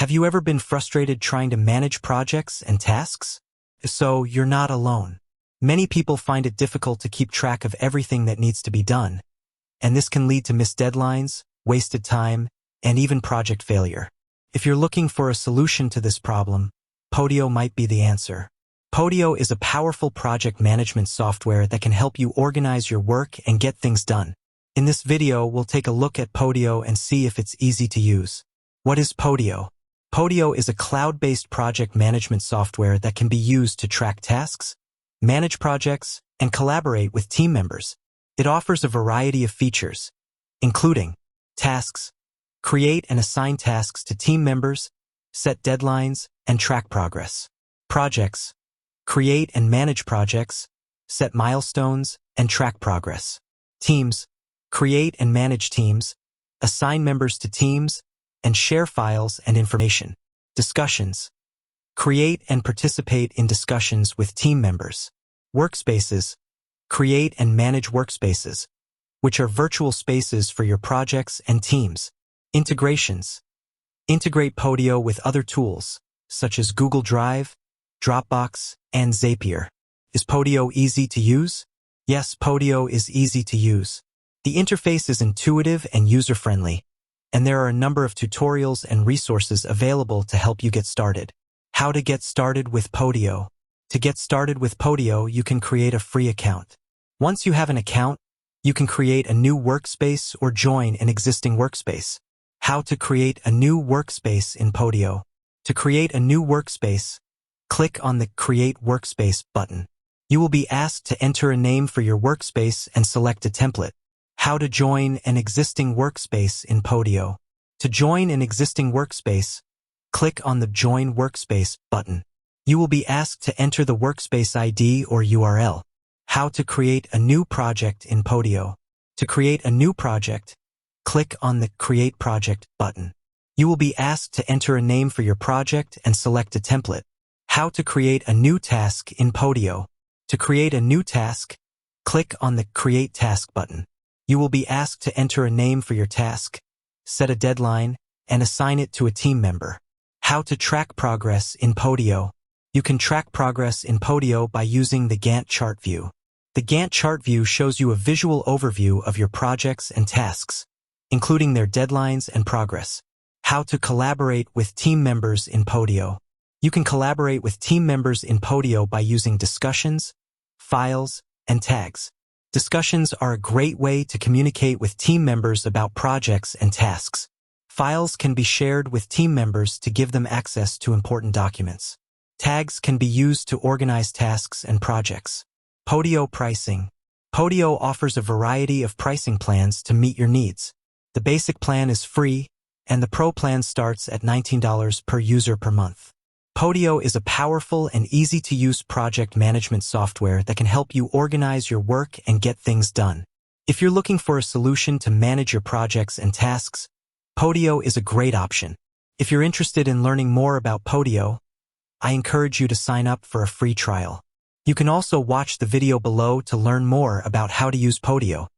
Have you ever been frustrated trying to manage projects and tasks? So you're not alone. Many people find it difficult to keep track of everything that needs to be done, and this can lead to missed deadlines, wasted time, and even project failure. If you're looking for a solution to this problem, Podio might be the answer. Podio is a powerful project management software that can help you organize your work and get things done. In this video, we'll take a look at Podio and see if it's easy to use. What is Podio? Podio is a cloud-based project management software that can be used to track tasks, manage projects, and collaborate with team members. It offers a variety of features, including tasks, create and assign tasks to team members, set deadlines, and track progress. Projects, create and manage projects, set milestones, and track progress. Teams, create and manage teams, assign members to teams, and share files and information. Discussions, create and participate in discussions with team members. Workspaces, create and manage workspaces, which are virtual spaces for your projects and teams. Integrations, integrate Podio with other tools, such as Google Drive, Dropbox, and Zapier. Is Podio easy to use? Yes, Podio is easy to use. The interface is intuitive and user-friendly, and there are a number of tutorials and resources available to help you get started. How to get started with Podio. To get started with Podio, you can create a free account. Once you have an account, you can create a new workspace or join an existing workspace. How to create a new workspace in Podio. To create a new workspace, click on the Create Workspace button. You will be asked to enter a name for your workspace and select a template. How to join an existing workspace in Podio. To join an existing workspace, click on the Join Workspace button. You will be asked to enter the workspace ID or URL. How to create a new project in Podio. To create a new project, click on the Create Project button. You will be asked to enter a name for your project and select a template. How to create a new task in Podio. To create a new task, click on the Create Task button. You will be asked to enter a name for your task, set a deadline, and assign it to a team member. How to track progress in Podio. You can track progress in Podio by using the Gantt chart view. The Gantt chart view shows you a visual overview of your projects and tasks, including their deadlines and progress. How to collaborate with team members in Podio. You can collaborate with team members in Podio by using discussions, files, and tags. Discussions are a great way to communicate with team members about projects and tasks. Files can be shared with team members to give them access to important documents. Tags can be used to organize tasks and projects. Podio pricing. Podio offers a variety of pricing plans to meet your needs. The basic plan is free, and the Pro plan starts at $19 per user per month. Podio is a powerful and easy-to-use project management software that can help you organize your work and get things done. If you're looking for a solution to manage your projects and tasks, Podio is a great option. If you're interested in learning more about Podio, I encourage you to sign up for a free trial. You can also watch the video below to learn more about how to use Podio.